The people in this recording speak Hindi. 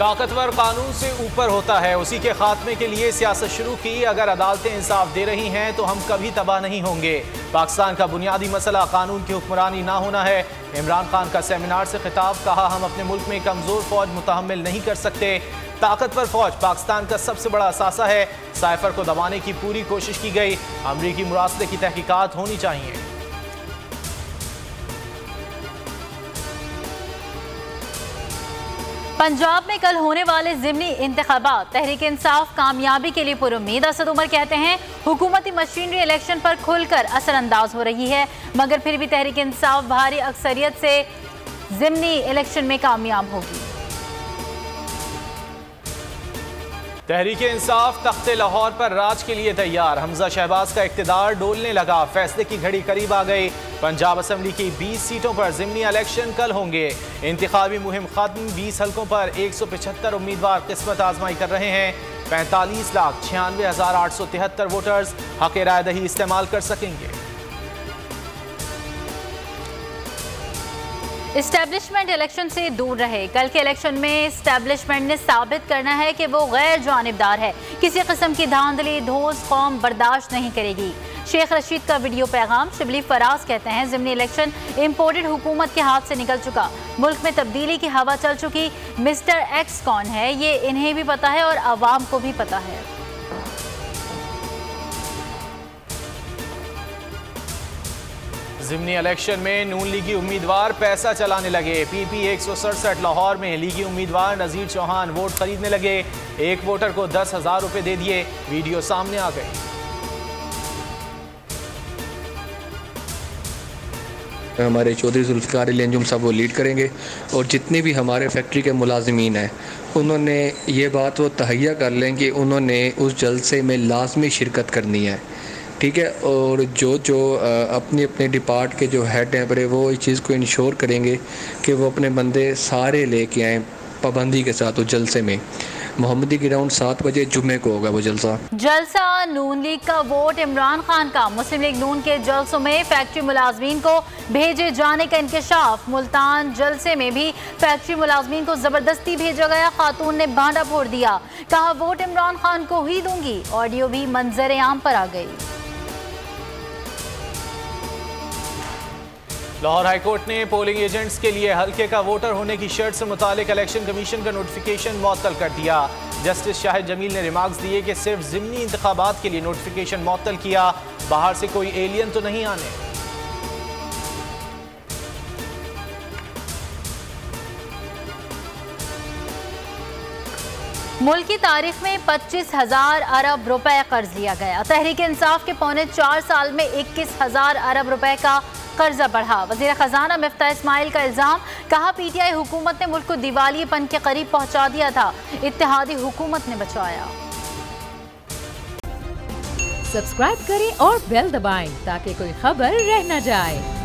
ताकतवर कानून से ऊपर होता है, उसी के खात्मे के लिए सियासत शुरू की। अगर अदालतें इंसाफ दे रही हैं तो हम कभी तबाह नहीं होंगे। पाकिस्तान का बुनियादी मसला कानून की हुक्मरानी ना होना है। इमरान खान का सेमिनार से खिताब, कहा हम अपने मुल्क में कमजोर फौज मुतहम्मिल नहीं कर सकते। ताकतवर फौज पाकिस्तान का सबसे बड़ा असासा है। साइफर को दबाने की पूरी कोशिश की गई। अमरीकी मुरासले की तहकीकात होनी चाहिए। पंजाब में कल होने वाले ज़िमनी इंतखाबात तहरीक इंसाफ कामयाबी के लिए पुरुम्मीद। असद उमर कहते हैं हुकूमती मशीनरी इलेक्शन पर खुलकर असरअंदाज हो रही है, मगर फिर भी तहरीक इंसाफ भारी अक्सरियत से ज़िमनी इलेक्शन में कामयाब होगी। तहरीक इंसाफ तख्ते लाहौर पर राज के लिए तैयार। हमजा शहबाज का इख्तिदार डोलने लगा, फैसले की घड़ी करीब आ गई। पंजाब असम्बली की 20 सीटों पर ज़िमनी इलेक्शन कल होंगे। इंतखाबी मुहिम खत्म, 20 हल्कों पर 175 उम्मीदवार किस्मत आजमाई कर रहे हैं। 45,96,873 वोटर्स हक राय दही इस्तेमाल कर सकेंगे। इस्टेब्लिशमेंट इलेक्शन से दूर रहे। कल के इलेक्शन में इस्टेब्लिशमेंट ने साबित करना है कि वो गैर जानिबदार है। किसी किस्म की धांधली धोस कौम बर्दाश्त नहीं करेगी। शेख रशीद का वीडियो पैगाम। शिबली फराज कहते हैं ज़िमनी इलेक्शन इम्पोर्टेड हुकूमत के हाथ से निकल चुका, मुल्क में तब्दीली की हवा चल चुकी। मिस्टर एक्स कौन है ये इन्हें भी पता है और आवाम को भी पता है। ज़िमनी इलेक्शन में नून लीगी उम्मीदवार पैसा चलाने लगे। PP 167 लाहौर में लीगी उम्मीदवार नज़ीर चौहान वोट खरीदने लगे। एक वोटर को 10,000 रुपए दे दिए। वीडियो सामने आ गए। हमारे चौधरी जुल्फ़िकार अली अंजुम साहब वो लीड करेंगे और जितने भी हमारे फैक्ट्री के मुलाजिमीन हैं उन्होंने ये बात वो तहैया कर लें कि उन्होंने उस जलसे में लाजमी शिरकत करनी है, ठीक है। और जो अपने अपने डिपार्ट के जो हेड हैं बड़े, वो इस चीज़ को इंश्योर करेंगे कि वो अपने बंदे सारे लेके आएँ पाबंदी के साथ उस जलसे में। मोहम्मदी ग्राउंड 7 बजे जुम्मे को होगा वो जलसा। नून लीग का वोट इमरान खान का। मुस्लिम लीग नून के जलसों में फैक्ट्री मुलाजमीन को भेजे जाने का इंकशाफ। मुल्तान जलसे में भी फैक्ट्री मुलाजमीन को जबरदस्ती भेजा गया। खातून ने भांडा फोड़ दिया, कहा वोट इमरान खान को ही दूंगी। ऑडियो भी मंजर आम पर आ गई। लाहौर हाईकोर्ट ने पोलिंग एजेंट्स के लिए हल्के का वोटर होने की शर्त से मुतालिक इलेक्शन कमीशन का नोटिफिकेशन मुअत्तल कर दिया। जस्टिस शाहिद जमील ने रिमार्क्स दिए कि सिर्फ ज़िमनी इंतखाबात के लिए नोटिफिकेशन मुअत्तल किया, बाहर से कोई एलियन तो नहीं आने। मुल्क की तारीख में 25,000 अरब रुपए कर्ज लिया गया। तहरीक इंसाफ के पौने 4 साल में 21,000 अरब रुपए का कर्जा बढ़ा। वज़ीर खजाना मिफ्ता इस्माइल का इल्जाम, कहा PTI हुकूमत ने मुल्क को दिवालियेपन के करीब पहुंचा दिया था, इत्तेहादी हुकूमत ने बचाया। सब्सक्राइब करें और बेल दबाएं ताकि कोई खबर रह न जाए।